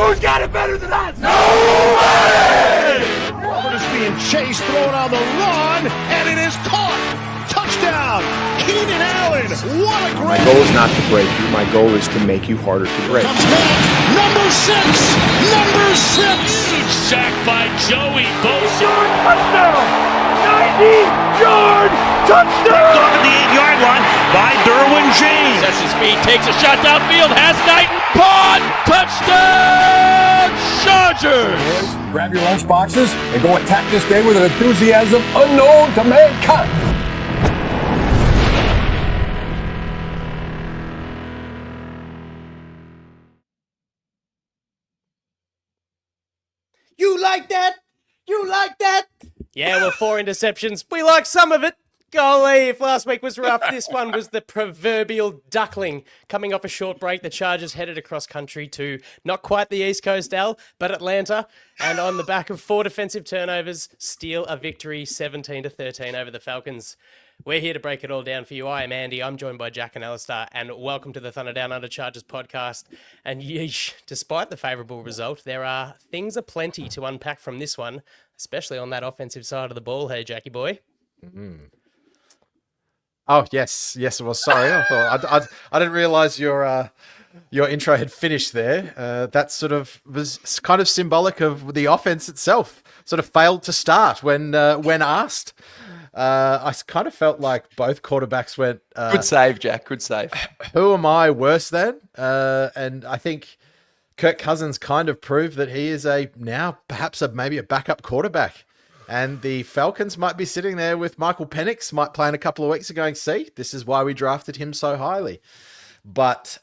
Who's got it better than us? Nobody! Robert is being chased, thrown on the run, and it is caught. Touchdown, Keenan Allen. What a great... My goal is not to break you. My goal is to make you harder to break. Number 6. Huge sack by Joey Bosa. Touchdown! 90-yard touchdown! Off at the 8-yard line by Derwin James. Sets his feet, takes a shot downfield, has Knighton. Caught! Touchdown! Chargers! Grab your lunch boxes and go attack this day with an enthusiasm unknown to mankind. You like that? You like that? Yeah, well, 4 interceptions. We like some of it. Golly, if last week was rough, this one was the proverbial duckling. Coming off a short break, the Chargers headed across country to not quite the East Coast, Al, but Atlanta. And on the back of 4 defensive turnovers, steal a victory 17-13 over the Falcons. We're here to break it all down for you. I am Andy. I'm joined by Jack and Alistair, and welcome to the Thunder Down Under Chargers podcast. And yeesh, despite the favourable result, there are things aplenty to unpack from this one, especially on that offensive side of the ball. Hey, Jackie boy. Oh, yes, it was. Sorry, I didn't realise your intro had finished there. That sort of was kind of symbolic of the offense itself. Sort of failed to start when asked. I kind of felt like both quarterbacks went... Good save, Jack. Good save. Who am I worse than? And I think Kirk Cousins kind of proved that he is maybe a backup quarterback. And the Falcons might be sitting there with Michael Penix, might play in a couple of weeks and going, see, this is why we drafted him so highly. But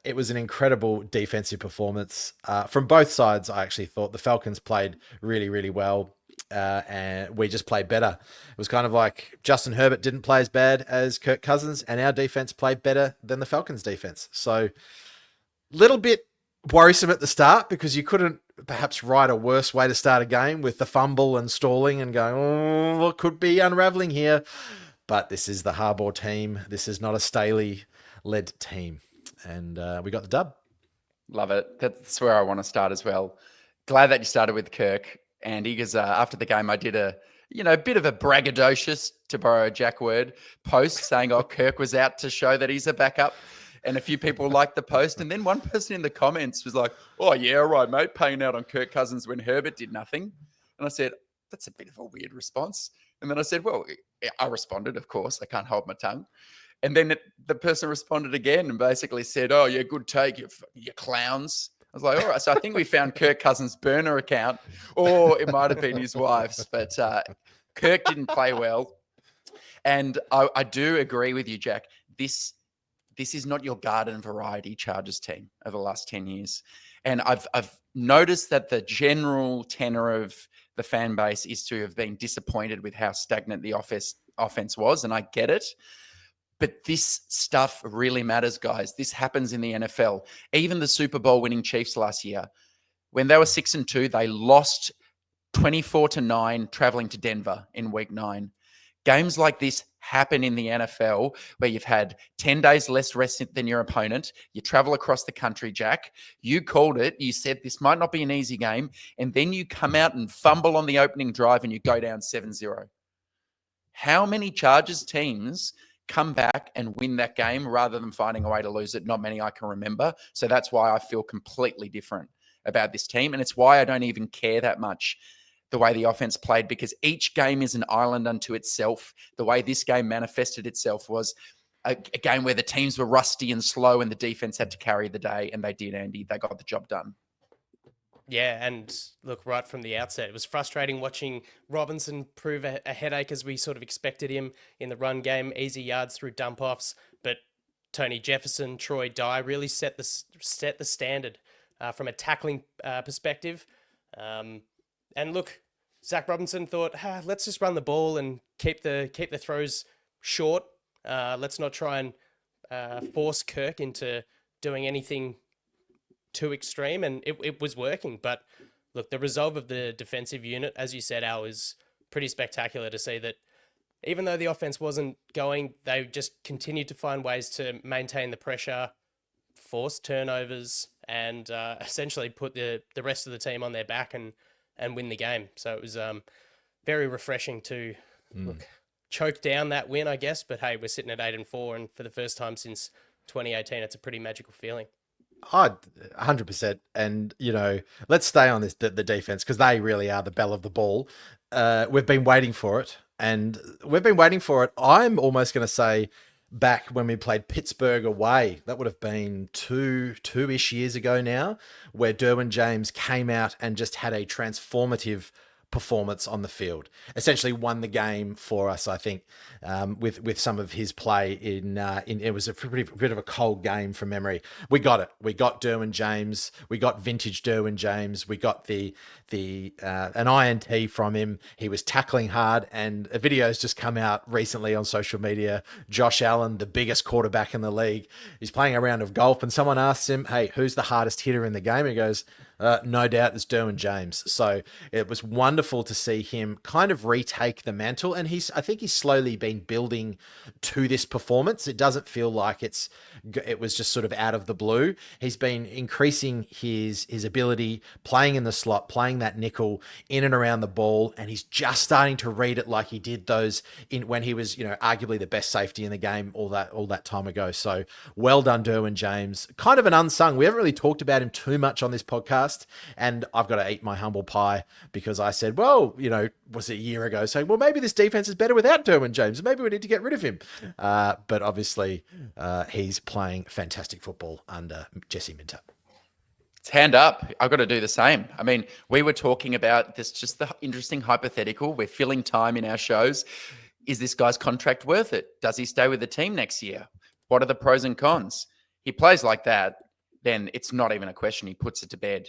it was an incredible defensive performance from both sides. I actually thought the Falcons played really, really well. And we just played better. It was kind of like Justin Herbert didn't play as bad as Kirk Cousins, and our defense played better than the Falcons defense. So little bit worrisome at the start because you couldn't perhaps write a worse way to start a game with the fumble and stalling and going, oh, what could be unraveling here? But this is the Harbaugh team. This is not a Staley-led team. And we got the dub. Love it. That's where I want to start as well. Glad that you started with Kirk, Andy, because after the game I did a bit of a braggadocious, to borrow a Jack word, post saying, Kirk was out to show that he's a backup. And a few people liked the post. And then one person in the comments was like, oh, yeah, right, mate, paying out on Kirk Cousins when Herbert did nothing. And I said, that's a bit of a weird response. And then I said, well, I responded, of course. I can't hold my tongue. And then the person responded again and basically said, oh, yeah, good take, you clowns. I was like, all right. So I think we found Kirk Cousins' burner account, or it might have been his wife's. But Kirk didn't play well. And I do agree with you, Jack. This is not your garden variety Chargers team over the last 10 years. And I've noticed that the general tenor of the fan base is to have been disappointed with how stagnant the offense was, and I get it. But this stuff really matters, guys. This happens in the NFL. Even the Super Bowl winning Chiefs last year, when they were 6-2, they lost 24-9 traveling to Denver in week 9. Games like this happen in the NFL where you've had 10 days less rest than your opponent. You travel across the country, Jack. You called it. You said this might not be an easy game. And then you come out and fumble on the opening drive and you go down 7-0. How many Chargers teams come back and win that game rather than finding a way to lose it? Not many I can remember. So that's why I feel completely different about this team. And it's why I don't even care that much the way the offense played, because each game is an island unto itself. The way this game manifested itself was a game where the teams were rusty and slow and the defense had to carry the day, and they did, Andy. They got the job done. Yeah, and look, right from the outset, it was frustrating watching Robinson prove a headache as we sort of expected him in the run game, easy yards through dump-offs, but Tony Jefferson, Troy Dye really set the standard from a tackling perspective. And look, Zach Robinson thought, let's just run the ball and keep the throws short. Let's not try and force Kirk into doing anything too extreme, and it was working. But look, the resolve of the defensive unit, as you said, Al, is pretty spectacular to see that even though the offense wasn't going, they just continued to find ways to maintain the pressure, force turnovers, and essentially put the rest of the team on their back and win the game. So it was very refreshing to look, choke down that win, I guess. But hey, we're sitting at 8-4, and for the first time since 2018, it's a pretty magical feeling. Oh, 100%. And, let's stay on the defense, because they really are the belle of the ball. We've been waiting for it, and we've been waiting for it. I'm almost going to say back when we played Pittsburgh away, that would have been two-ish years ago now, where Derwin James came out and just had a transformative performance on the field, essentially won the game for us. I think with some of his play in it was a bit of a cold game from memory. We got it. We got Derwin James. We got vintage Derwin James. We got an INT from him. He was tackling hard, and a video's just come out recently on social media. Josh Allen, the biggest quarterback in the league, he's playing a round of golf, and someone asks him, "Hey, who's the hardest hitter in the game?" He goes, "No doubt it's Derwin James." So it was wonderful to see him kind of retake the mantle. And I think he's slowly been building to this performance. It doesn't feel like it was just sort of out of the blue. He's been increasing his ability, playing in the slot, playing that nickel in and around the ball. And he's just starting to read it like he did when he was, arguably the best safety in the game all that time ago. So well done, Derwin James. Kind of an unsung. We haven't really talked about him too much on this podcast. And I've got to eat my humble pie, because I said, well, was it a year ago, saying, well, maybe this defense is better without Derwin James. Maybe we need to get rid of him. But obviously he's playing fantastic football under Jesse Minter. It's hand up. I've got to do the same. I mean, we were talking about this, just the interesting hypothetical. We're filling time in our shows. Is this guy's contract worth it? Does he stay with the team next year? What are the pros and cons? He plays like that, then it's not even a question. He puts it to bed.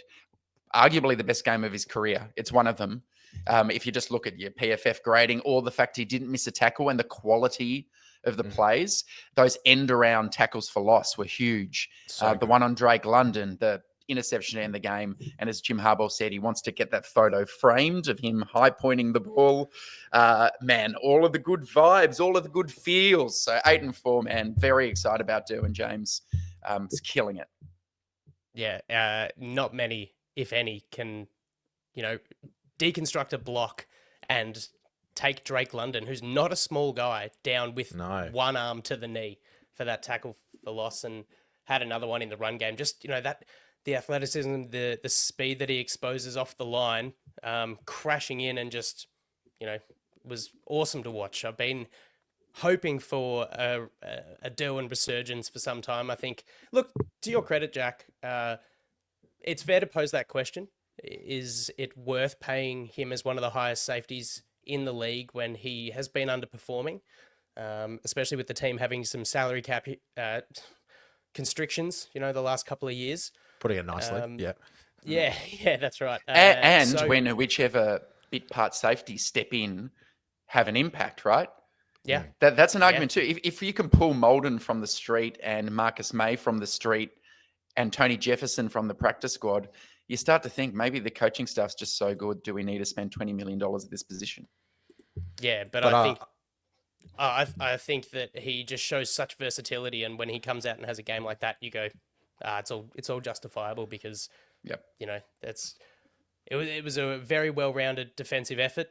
Arguably the best game of his career. It's one of them. If you just look at your PFF grading, or the fact he didn't miss a tackle, and the quality of the plays, those end around tackles for loss were huge. The one on Drake London, the interception in the game. And as Jim Harbaugh said, he wants to get that photo framed of him high pointing the ball. Man, all of the good vibes, all of the good feels. So 8-4, man. Very excited about Derwin James. He's killing it. Yeah, not many, if any, can, deconstruct a block and take Drake London, who's not a small guy, down with one arm to the knee for that tackle for loss, and had another one in the run game. Just, that the athleticism, the speed that he exposes off the line, crashing in, and just, was awesome to watch. I've been hoping for a Derwin resurgence for some time. I think, look, to your credit, Jack, it's fair to pose that question. Is it worth paying him as one of the highest safeties in the league when he has been underperforming, especially with the team having some salary cap constrictions, the last couple of years? Putting it nicely, Yeah, that's right. When whichever bit part safeties step in, have an impact, right? Yeah. That's an argument too. If you can pull Molden from the street and Marcus May from the street and Tony Jefferson from the practice squad, you start to think maybe the coaching staff's just so good. Do we need to spend $20 million at this position? Yeah, but I think that he just shows such versatility, and when he comes out and has a game like that, you go, it's all justifiable, because it was a very well-rounded defensive effort,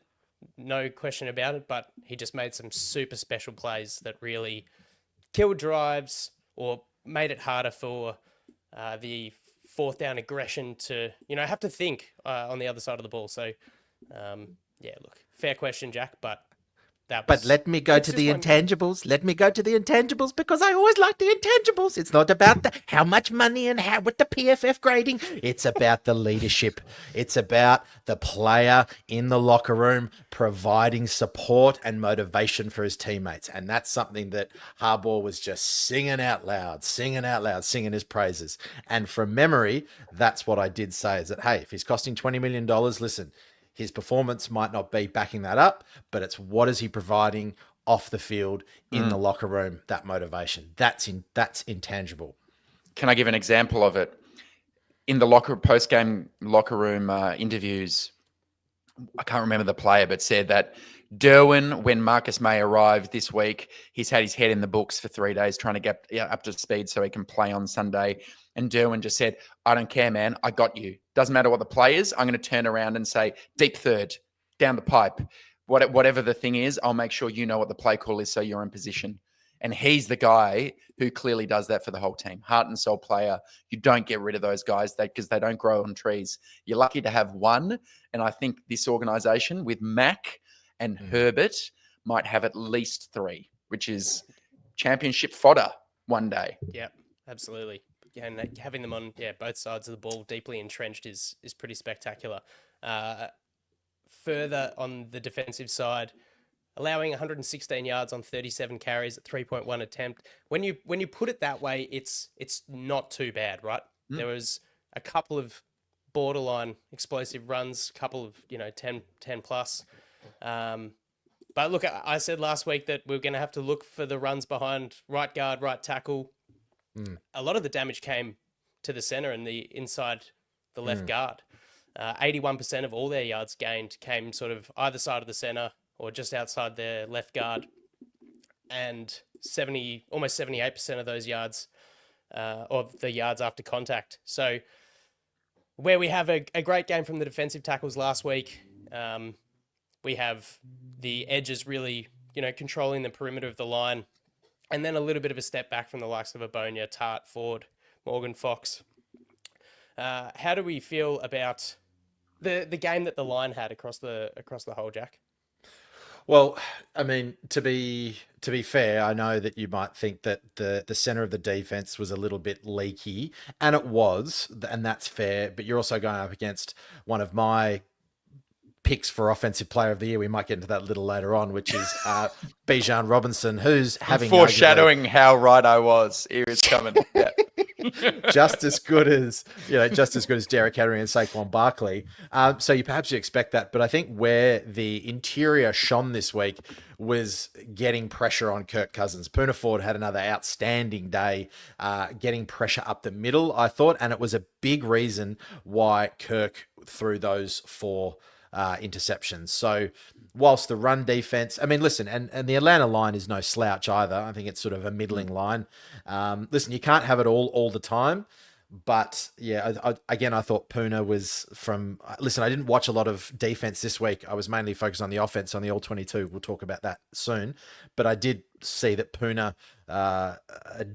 no question about it, but he just made some super special plays that really killed drives or made it harder for the fourth down aggression to, have to think on the other side of the ball. So, look, fair question, Jack, but But let me go to the intangibles. Let me go to the intangibles, because I always like the intangibles. It's not about how much money and how with the PFF grading. It's about the leadership. It's about the player in the locker room providing support and motivation for his teammates. And that's something that Harbaugh was just singing out loud, singing his praises. And from memory, that's what I did say, is that, hey, if he's costing $20 million, listen, his performance might not be backing that up, but it's what is he providing off the field, in the locker room, that motivation. That's intangible. Can I give an example of it? In the post-game locker room interviews, I can't remember the player, but said that Derwin, when Marcus May arrived this week, he's had his head in the books for 3 days trying to get up to speed so he can play on Sunday. And Derwin just said, I don't care, man. I got you. Doesn't matter what the play is. I'm going to turn around and say, deep third, down the pipe. Whatever the thing is, I'll make sure you know what the play call is so you're in position. And he's the guy who clearly does that for the whole team. Heart and soul player. You don't get rid of those guys because they don't grow on trees. You're lucky to have one. And I think this organization with Mac and Herbert might have at least 3, which is championship fodder one day. Yeah, absolutely. And having them on both sides of the ball deeply entrenched is pretty spectacular. Further on the defensive side, allowing 116 yards on 37 carries at 3.1 attempt. When you put it that way, it's not too bad, right? There was a couple of borderline explosive runs, couple of 10 plus. But look, I said last week that we're going to have to look for the runs behind right guard, right tackle. A lot of the damage came to the center and the inside the left guard. 81% of all their yards gained came sort of either side of the center or just outside their left guard, and almost 78% of those yards, of the yards after contact. So where we have a great game from the defensive tackles last week, we have the edges really, controlling the perimeter of the line, and then a little bit of a step back from the likes of Abonia, Tart, Ford, Morgan, Fox. How do we feel about the game that the line had across the whole, Jack? Well, I mean, to be fair, I know that you might think that the center of the defense was a little bit leaky, and it was, and that's fair. But you're also going up against one of my picks for offensive player of the year. We might get into that a little later on, which is Bijan Robinson, who's having foreshadowing how right I was. Here it's coming. Yeah. just as good as Derek Henry and Saquon Barkley. So you expect that, but I think where the interior shone this week was getting pressure on Kirk Cousins. Poona Ford had another outstanding day, getting pressure up the middle, I thought, and it was a big reason why Kirk threw those 4 interceptions. So whilst the run defense, I mean, listen, and the Atlanta line is no slouch either. I think it's sort of a middling line. Listen, you can't have it all the time. But yeah, I thought Poona was listen, I didn't watch a lot of defense this week. I was mainly focused on the offense on the All-22. We'll talk about that soon. But I did see that Poona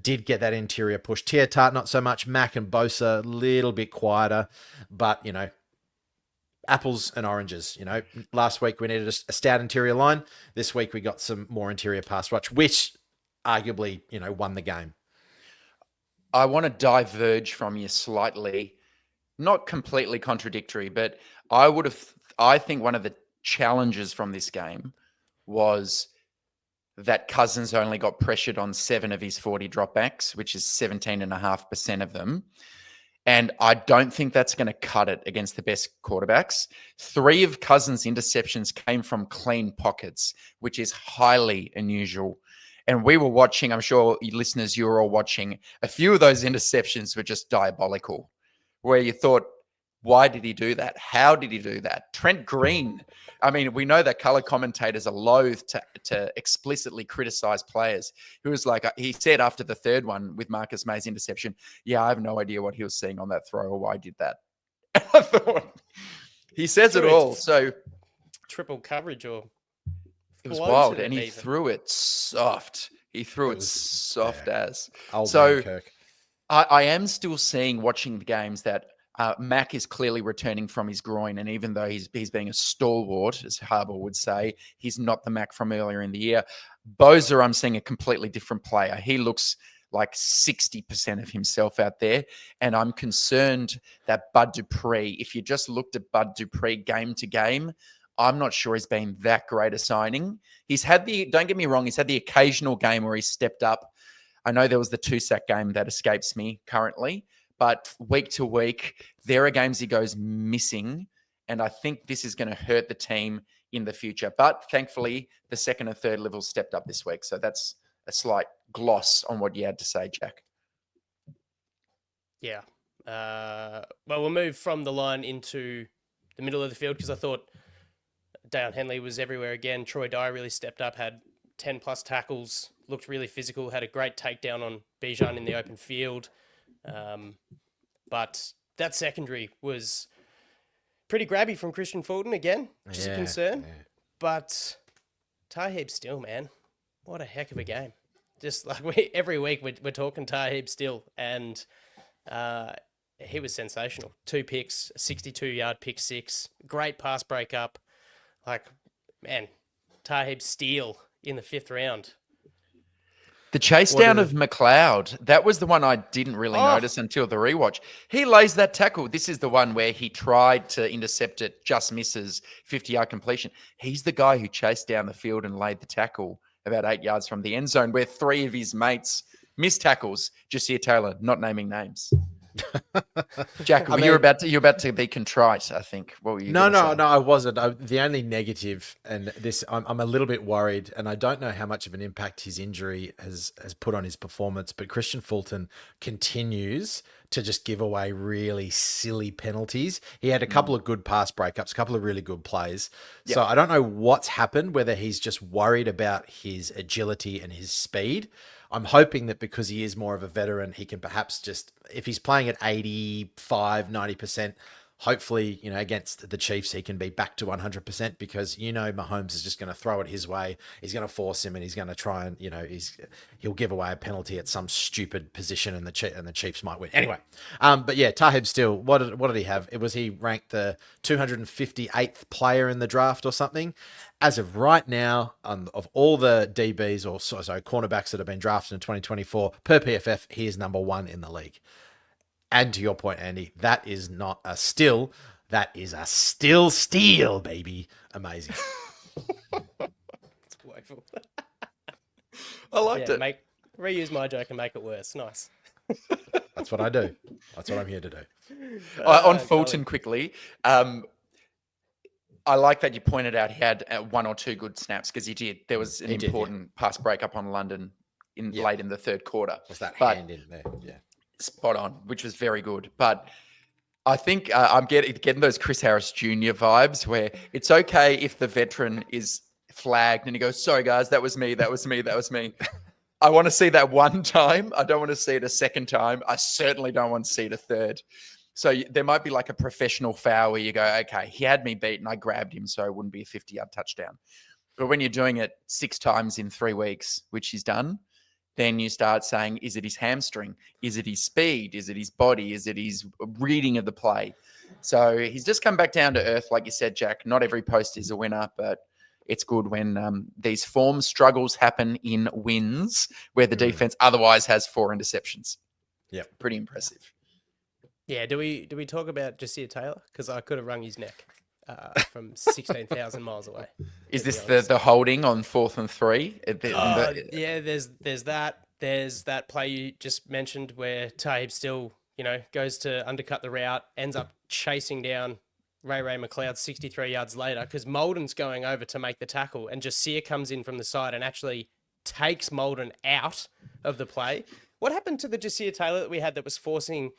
did get that interior push. Tia Tart, not so much. Mac and Bosa, a little bit quieter. But, apples and oranges. Last week we needed a stout interior line. This week we got some more interior pass rush, which arguably, won the game. I want to diverge from you slightly, not completely contradictory, but I think one of the challenges from this game was that Cousins only got pressured on 7 of his 40 dropbacks, which is 17.5% of them. And I don't think that's going to cut it against the best quarterbacks. 3 of Cousins' interceptions came from clean pockets, which is highly unusual. And we were watching, I'm sure listeners, you were all watching, a few of those interceptions were just diabolical, where you thought, why did he do that? How did he do that? Trent Green. I mean, we know that color commentators are loath to explicitly criticize players. He was like, he said after the 3rd one with Marcus May's interception, yeah, I have no idea what he was seeing on that throw or why I did that. I thought, he says it all. So triple coverage or it was wild, and he threw it soft. He threw it soft as. So Kirk. I am still seeing, watching the games, that Mac is clearly returning from his groin, and even though he's being a stalwart, as Harbour would say, he's not the Mac from earlier in the year. Bosa, I'm seeing a completely different player. He looks like 60% of himself out there, and I'm concerned that Bud Dupree, if you just looked at Bud Dupree game to game, I'm not sure he's been that great a signing. Don't get me wrong, he's had the occasional game where he stepped up. I know there was the 2-sack game that escapes me currently, but week to week, there are games he goes missing, and I think this is going to hurt the team in the future. But thankfully, the 2nd and 3rd levels stepped up this week, so that's a slight gloss on what you had to say, Jack. Yeah. Well, we'll move from the line into the middle of the field because I thought Dale Henley was everywhere again. Troy Dye really stepped up, had 10 plus tackles, looked really physical, had a great takedown on Bijan in the open field. But that secondary was pretty grabby from Christian Fulton again, which is a concern. Yeah. But Tarheeb Still, man, what a heck of a game. Just like every week we're talking Tarheeb Still, and he was sensational. 2 picks, a 62-yard pick six, great pass breakup. Like, man, Tarheeb Still in the 5th round. The chase down of McLeod, that was the one I didn't really notice until the rewatch. He lays that tackle. This is the one where he tried to intercept it, just misses, 50-yard completion. He's the guy who chased down the field and laid the tackle about 8 yards from the end zone, where 3 of his mates missed tackles. Jasir Taylor, not naming names. Jack, you're about to be contrite, I think. What were you? No, I wasn't. The only negative, and this, I'm a little bit worried, and I don't know how much of an impact his injury has put on his performance. But Christian Fulton continues to just give away really silly penalties. He had a couple of good pass breakups, a couple of really good plays. Yep. So I don't know what's happened. Whether he's just worried about his agility and his speed. I'm hoping that because he is more of a veteran, he can perhaps just, if he's playing at 85, 90%, hopefully, against the Chiefs, he can be back to 100% because, Mahomes is just going to throw it his way. He's going to force him and he's going to try and, he'll give away a penalty at some stupid position and the Chiefs might win. Anyway, but yeah, Tarheeb Still, what did he have? Was he ranked the 258th player in the draft or something? As of right now, of all the DBs or cornerbacks that have been drafted in 2024 per PFF, he is number 1 in the league. And to your point, Andy, that is not a still. That is a still steal, baby. Amazing. It's woeful. I liked it. Reuse my joke and make it worse. Nice. That's what I do. That's what I'm here to do. On Fulton, quickly. I like that you pointed out he had 1 or 2 good snaps because he did. There was an important pass breakup on London late in the 3rd quarter. Was that hand in there? Yeah. Spot on, which was very good. But I think I'm getting those Chris Harris Jr. vibes where it's okay if the veteran is flagged and he goes, sorry, guys, that was me. I want to see that one time. I don't want to see it a second time. I certainly don't want to see it a third. So there might be like a professional foul where you go, okay, he had me beat and I grabbed him, so it wouldn't be a 50-yard touchdown. But when you're doing it 6 times in 3 weeks, which he's done, then you start saying, is it his hamstring? Is it his speed? Is it his body? Is it his reading of the play? So he's just come back down to earth, like you said, Jack. Not every post is a winner, but it's good when these form struggles happen in wins where the defense otherwise has 4 interceptions. Yeah, pretty impressive. Yeah, do we talk about Jasir Taylor? Because I could have wrung his neck from 16,000 miles away. Is this the holding on 4th and 3? Yeah, there's that. There's that play you just mentioned where Tarheeb Still, goes to undercut the route, ends up chasing down Ray McLeod 63 yards later because Molden's going over to make the tackle and Jasir comes in from the side and actually takes Molden out of the play. What happened to the Jasir Taylor that we had that was forcing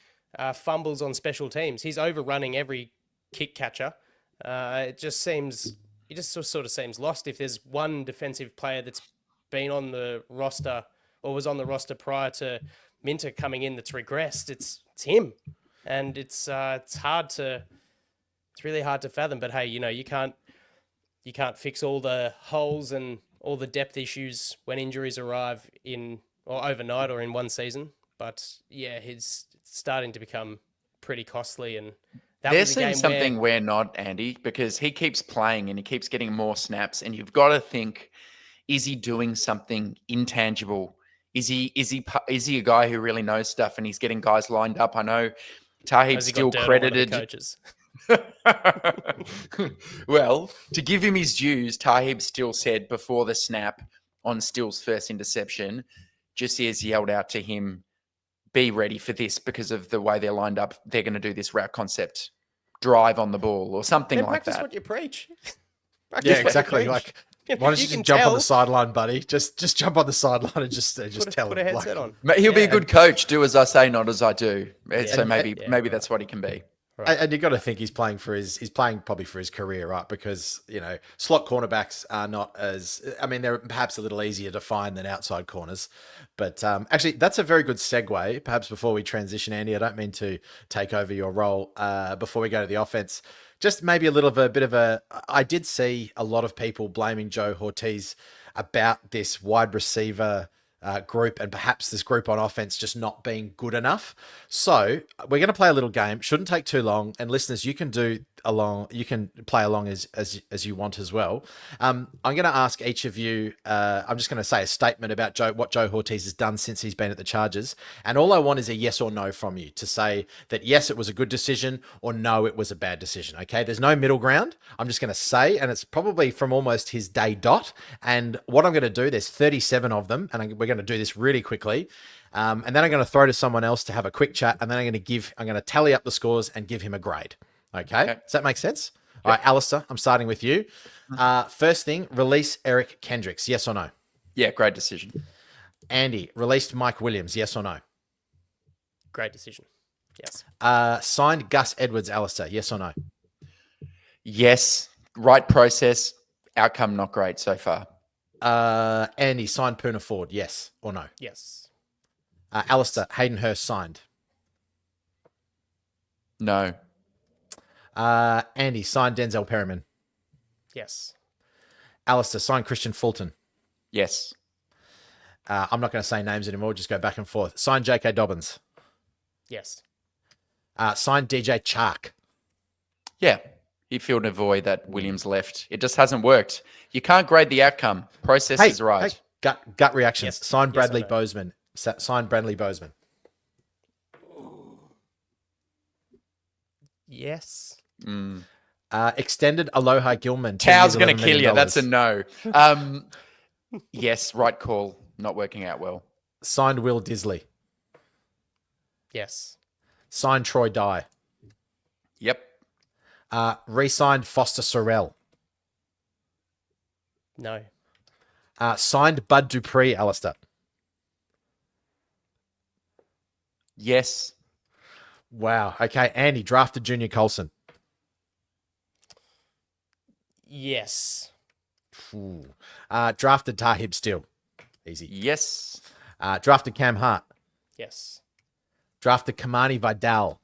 fumbles on special teams? He's overrunning every kick catcher. It just sort of seems lost. If there's one defensive player that's been on the roster or was on the roster prior to Minter coming in that's regressed, it's him. And it's really hard to fathom. But hey, you can't fix all the holes and all the depth issues when injuries arrive overnight or in one season. But yeah, he's starting to become pretty costly, and they're seeing something we're not, Andy, because he keeps playing and he keeps getting more snaps, and you've got to think, is he doing something intangible? Is he a guy who really knows stuff and he's getting guys lined up? I know Tarheeb's still credited. Coaches. Well, to give him his dues, Tarheeb Still said before the snap on Still's first interception, just as he yelled out to him, be ready for this because of the way they're lined up. They're going to do this route concept drive on the ball or something like that. Practice what you preach. Yeah, exactly. Like, why don't you just jump on the sideline, buddy? Just jump on the sideline and just tell him. Put a headset on. He'll be a good coach. Do as I say, not as I do. So maybe that's what he can be. And you've got to think he's playing probably for his career, right? Because, slot cornerbacks are not they're perhaps a little easier to find than outside corners. But actually, that's a very good segue. Perhaps before we transition, Andy, I don't mean to take over your role before we go to the offense. Just maybe I did see a lot of people blaming Joe Ortiz about this wide receiver group and perhaps this group on offense just not being good enough. So we're going to play a little game. Shouldn't take too long. And listeners, you can play along as you want as well. I'm going to ask each of you. I'm just going to say a statement about what Joe Ortiz has done since he's been at the Chargers, and all I want is a yes or no from you to say that yes, it was a good decision, or no, it was a bad decision. Okay, there's no middle ground. I'm just going to say, and it's probably from almost his day dot. And what I'm going to do, there's 37 of them, and we're going to do this really quickly. And then I'm going to throw to someone else to have a quick chat, and then I'm going to tally up the scores and give him a grade. Okay. Does that make sense? Yep. All right, Alistair, I'm starting with you. First thing, release Eric Kendricks. Yes or no? Yeah, great decision. Andy, released Mike Williams. Yes or no? Great decision. Yes. Signed Gus Edwards. Alistair. Yes or no? Yes. Right process. Outcome not great so far. Andy, signed Poona Ford. Yes or no? Yes. Alistair, Hayden Hurst signed. No. Andy, signed Denzel Perryman. Yes. Alistair, signed Christian Fulton. Yes. I'm not going to say names anymore. Just go back and forth. Signed J.K. Dobbins. Yes. Signed DJ Chark. Yeah. He filled a void that Williams left. It just hasn't worked. You can't grade the outcome. Process is right. Hey, gut reactions. Yes. Signed Bradley Yes, I know. Bozeman. Signed Bradley Bozeman. Yes. Extended Aloha Gilman. Tow's going to $10 kill you. million. That's a no. Yes, right call. Not working out well. Signed Will Disley. Yes. Signed Troy Dye. Yep. Re-signed Foster Sorrell. No. Signed Bud Dupree, Alistair. Yes. Wow. Okay. Andy, drafted Junior Colson. Yes. Ooh. Drafted Tarheeb Still. Easy. Yes. Drafted Cam Hart. Yes. Drafted Kamani Vidal.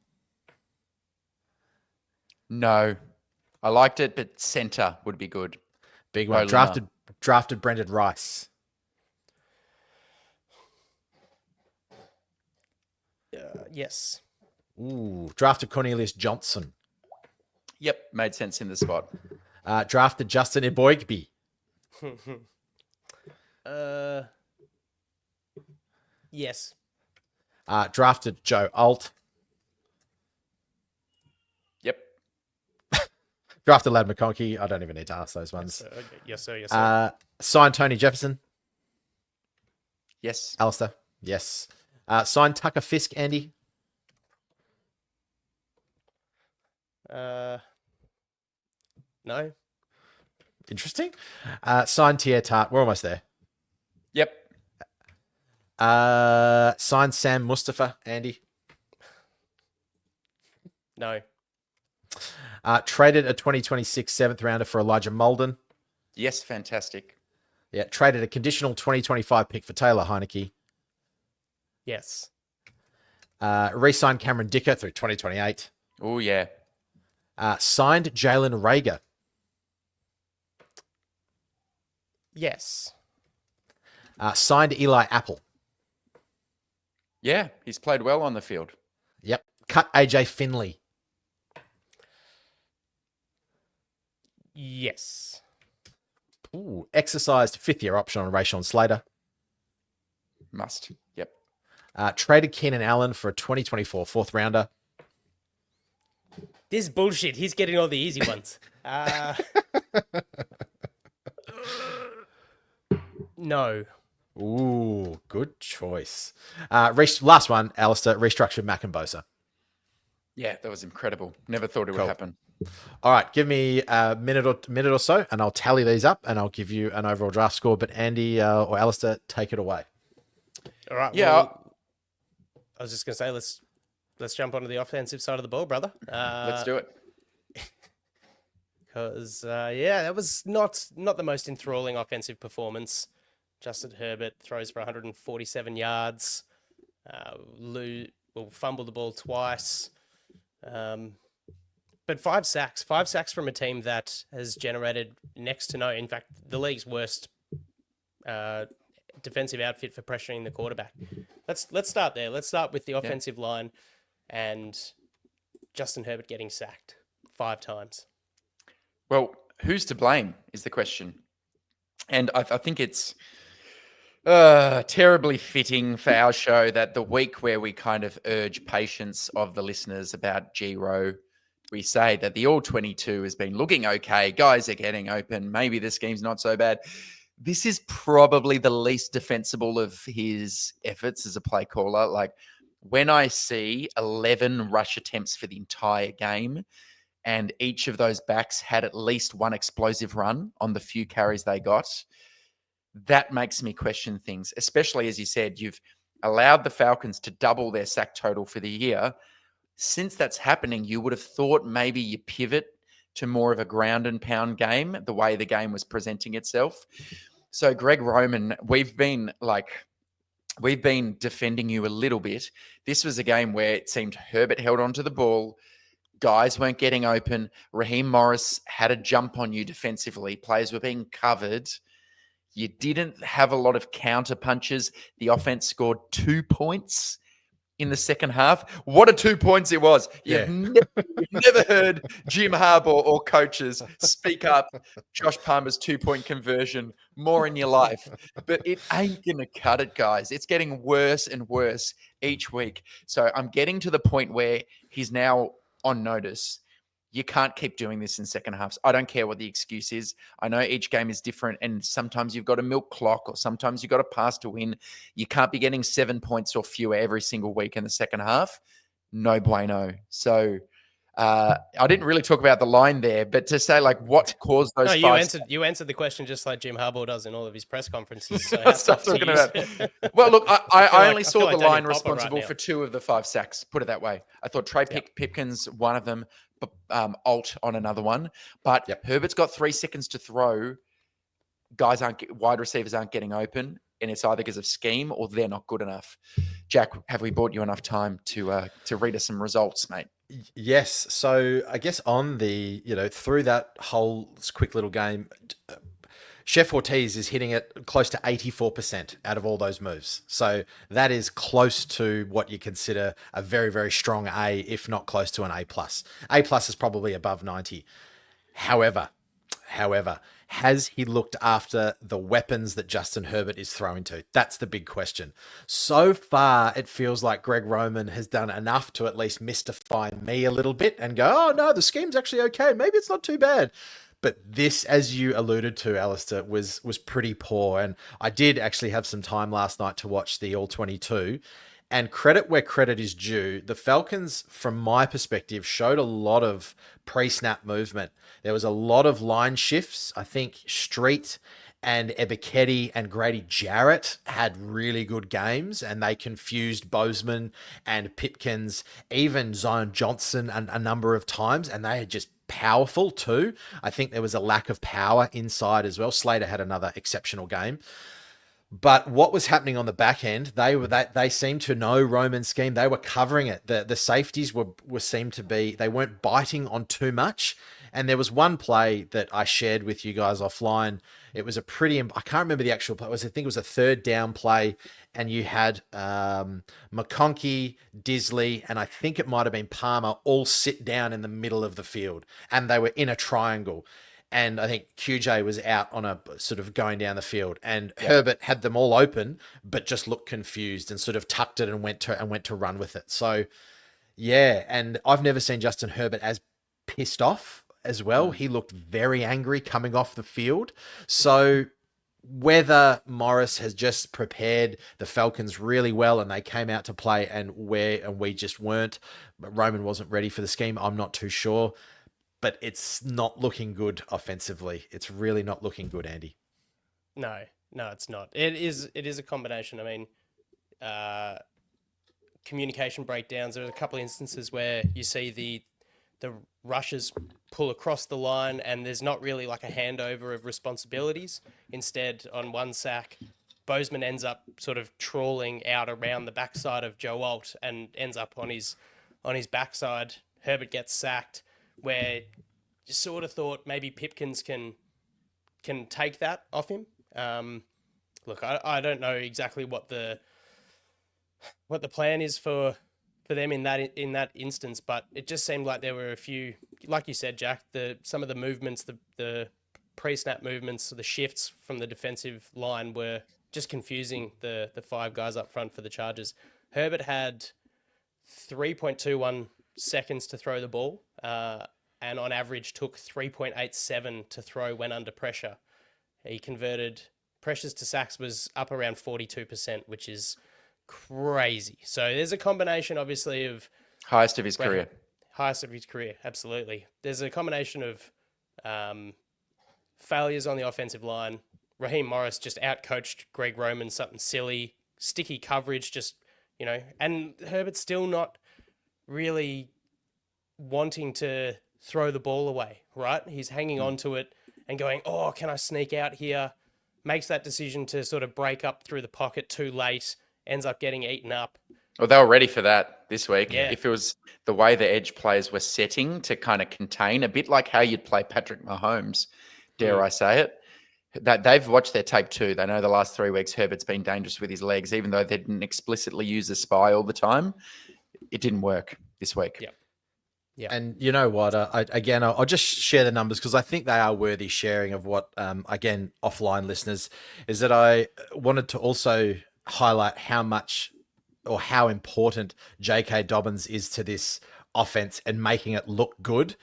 No. I liked it, but center would be good. Big one. Molina. Drafted Brendan Rice. Yes. Ooh. Drafted Cornelius Johnson. Yep. Made sense in the spot. Drafted Justin Eboigbe. Yes. Drafted Joe Alt. Yep. Drafted Ladd McConkey. I don't even need to ask those ones. Yes, sir. Yes, sir. Signed Tony Jefferson. Yes. Alistair. Yes. Signed Tucker Fisk, Andy. No. Interesting. Signed Tier Tart. We're almost there. Yep. Signed Sam Mustafa, Andy. No. Traded a 2026 seventh rounder for Elijah Molden. Yes. Fantastic. Yeah. Traded a conditional 2025 pick for Taylor Heineke. Yes. Re-signed Cameron Dicker through 2028. Oh, yeah. Signed Jalen Rager. Yes. Signed Eli Apple. Yeah. He's played well on the field. Yep. Cut AJ Finley. Yes. Ooh. Exercised fifth-year option on Rayshon Slater. Must. Yep. Traded Keenan Allen for a 2024 fourth rounder. This is bullshit. He's getting all the easy ones. No. Ooh, good choice. Last one, Alistair, restructured Mac and Bosa. Yeah, that was incredible. Never thought it would happen. All right, give me a minute or so, and I'll tally these up, and I'll give you an overall draft score. But Andy or Alistair, take it away. All right. Yeah. Well, I was just going to say, let's let's jump onto the offensive side of the ball, brother. Let's do it. Because that was not the most enthralling offensive performance. Justin Herbert throws for 147 yards, fumbled the ball twice, but 5 sacks. 5 sacks from a team that has generated next to no, in fact, the league's worst defensive outfit for pressuring the quarterback. Let's start there. Let's start with the offensive line and Justin Herbert getting sacked 5 times. Well, who's to blame is the question. And I think it's terribly fitting for our show that the week where we kind of urge patience of the listeners about G-Row, we say that the All-22 has been looking okay. Guys are getting open. Maybe the scheme's not so bad. This is probably the least defensible of his efforts as a play caller. Like, when I see 11 rush attempts for the entire game, and each of those backs had at least one explosive run on the few carries they got, that makes me question things, especially as you said, you've allowed the Falcons to double their sack total for the year. Since that's happening, you would have thought maybe you pivot to more of a ground and pound game, the way the game was presenting itself. So Greg Roman, we've been defending you a little bit. This was a game where it seemed Herbert held onto the ball. Guys weren't getting open. Raheem Morris had a jump on you defensively. Players were being covered. You didn't have a lot of counter punches. The offense scored 2 points in the second half. What a 2 points it was. You've never heard Jim Harbaugh or coaches speak up Josh Palmer's 2-point conversion more in your life. But it ain't going to cut it, guys. It's getting worse and worse each week. So I'm getting to the point where he's now on notice. You can't keep doing this in second halves. I don't care what the excuse is. I know each game is different, and sometimes you've got a milk clock, or sometimes you've got a pass to win. You can't be getting 7 points or fewer every single week in the second half. No bueno. So I didn't really talk about the line there, but to say like what caused those. No, you answered the question just like Jim Harbaugh does in all of his press conferences. So Stop talking about. Well, look, I only saw the line responsible for 2 of the 5 sacks. Put it that way. I thought Trey Pipkins, one of them, Alt on another one. But Herbert's got 3 seconds to throw. Wide receivers aren't getting open, and it's either because of scheme or they're not good enough. Jack, have we bought you enough time to read us some results, mate? Yes. So I guess on the, through that whole quick little game, Chef Ortiz is hitting it close to 84% out of all those moves. So that is close to what you consider a very, very strong A, if not close to an A+. A+ is probably above 90. However, has he looked after the weapons that Justin Herbert is throwing to? That's the big question. So far, it feels like Greg Roman has done enough to at least mystify me a little bit and go, oh no, the scheme's actually okay. Maybe it's not too bad. But this, as you alluded to, Alistair, was pretty poor. And I did actually have some time last night to watch the All-22. And credit where credit is due, the Falcons, from my perspective, showed a lot of pre-snap movement. There was a lot of line shifts. I think Street and Ebiketie and Grady Jarrett had really good games, and they confused Bozeman and Pipkins, even Zion Johnson a number of times, and they had just powerful too. I think there was a lack of power inside as well. Slater had another exceptional game. But what was happening on the back end, they seemed to know Roman's scheme. They were covering it. The safeties seemed to be, they weren't biting on too much. And there was one play that I shared with you guys offline. It was I can't remember the actual play. I think it was a 3rd down play. And you had McConkey, Disley, and I think it might have been Palmer all sit down in the middle of the field. And they were in a triangle. And I think QJ was out on a sort of going down the field, and Herbert had them all open, but just looked confused and sort of tucked it and went to run with it. So yeah. And I've never seen Justin Herbert as pissed off as well. He looked very angry coming off the field. So whether Morris has just prepared the Falcons really well and they came out to play and we just weren't, but Roman wasn't ready for the scheme, I'm not too sure. But it's not looking good offensively. It's really not looking good, Andy. No, it's not. It is a combination. I mean, communication breakdowns. There are a couple of instances where you see the rushers pull across the line and there's not really like a handover of responsibilities. Instead, on one sack, Bozeman ends up sort of trawling out around the backside of Joe Alt and ends up on his backside. Herbert gets sacked, where you sort of thought maybe Pipkins can take that off him. Look, I don't know exactly what the plan is for them in that instance, but it just seemed like there were a few, like you said, Jack, some of the movements, the pre-snap movements, the shifts from the defensive line were just confusing the five guys up front for the Chargers. Herbert had 3.21 seconds to throw the ball, and on average took 3.87 to throw when under pressure. He converted pressures to sacks was up around 42%, which is crazy. So there's a combination, obviously, of Highest of his career. Highest of his career, absolutely. There's a combination of failures on the offensive line. Raheem Morris just outcoached Greg Roman, something silly, sticky coverage, just, and Herbert's still not really wanting to throw the ball away, right? He's hanging on to it and going, oh, can I sneak out here? Makes that decision to sort of break up through the pocket too late, ends up getting eaten up. Well, they were ready for that this week. Yeah. If it was the way the edge players were setting to kind of contain, a bit like how you'd play Patrick Mahomes, dare I say it, that they've watched their tape too. They know the last 3 weeks Herbert's been dangerous with his legs, even though they didn't explicitly use the spy all the time. It didn't work this week. Yep. Yeah. And you know what? I'll just share the numbers because I think they are worthy sharing of what, again, offline listeners, is that I wanted to also highlight how much or how important J.K. Dobbins is to this offense and making it look good,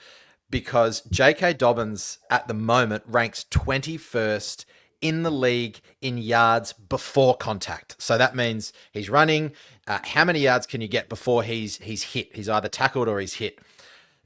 because J.K. Dobbins at the moment ranks 21st in the league in yards before contact. So that means he's running. How many yards can you get before he's hit? He's either tackled or he's hit.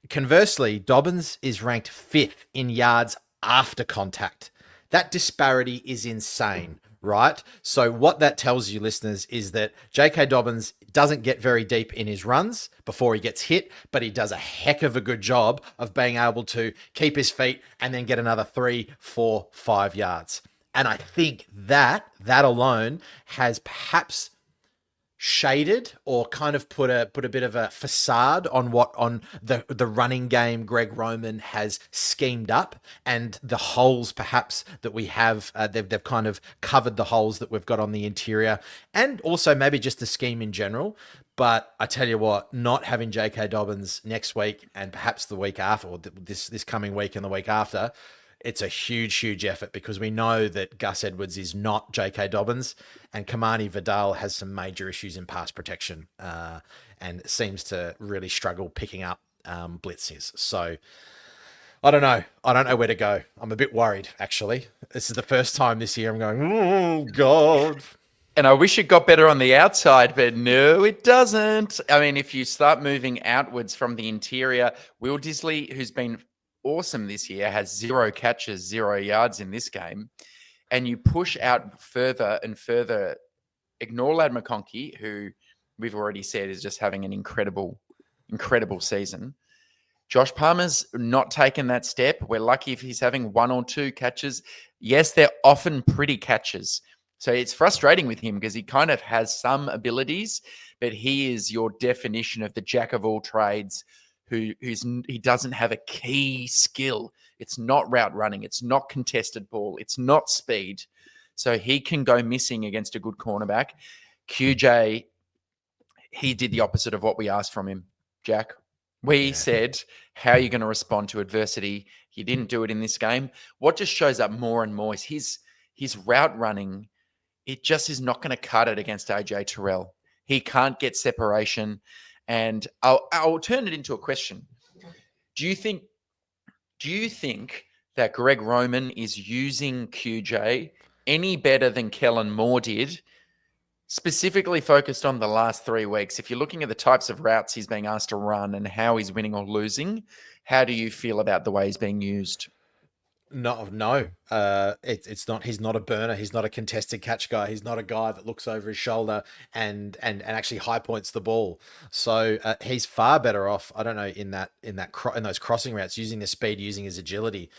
Conversely, Dobbins is ranked 5th in yards after contact. That disparity is insane, right? So what that tells you, listeners, is that J.K. Dobbins doesn't get very deep in his runs before he gets hit, but he does a heck of a good job of being able to keep his feet and then get another 3, 4, 5 yards. And I think that alone has perhaps shaded or kind of put a bit of a facade on the running game Greg Roman has schemed up, and the holes perhaps that we have. They've kind of covered the holes that we've got on the interior, and also maybe just the scheme in general. But I tell you what, not having J.K. Dobbins next week and perhaps the week after, or this coming week and the week after, it's a huge effort, because we know that Gus Edwards is not J.K. Dobbins, and Kamani Vidal has some major issues in pass protection and seems to really struggle picking up blitzes. So I don't know. I don't know where to go. I'm a bit worried, actually. This is the first time this year I'm going, oh, God. And I wish it got better on the outside, but no, it doesn't. I mean, if you start moving outwards from the interior, Will Disley, who's been awesome this year, has 0 catches, 0 yards in this game, and you push out further and further, ignore Ladd McConkey, who we've already said is just having an incredible season. Josh Palmer's not taken that step. We're lucky if he's having 1 or 2 catches. Yes, they're often pretty catches. So it's frustrating with him because he kind of has some abilities, but he is your definition of the jack of all trades, he doesn't have a key skill. It's not route running. It's not contested ball. It's not speed. So he can go missing against a good cornerback. QJ, he did the opposite of what we asked from him, Jack. We said, how are you going to respond to adversity? He didn't do it in this game. What just shows up more and more is his route running. It just is not going to cut it against AJ Terrell. He can't get separation. And I'll turn it into a question. Do you think that Greg Roman is using QJ any better than Kellen Moore did, specifically focused on the last 3 weeks? If you're looking at the types of routes he's being asked to run and how he's winning or losing, how do you feel about the way he's being used? No. It's not. He's not a burner. He's not a contested catch guy. He's not a guy that looks over his shoulder and actually high points the ball. So he's far better off. I don't know in those crossing routes, using his speed, using his agility.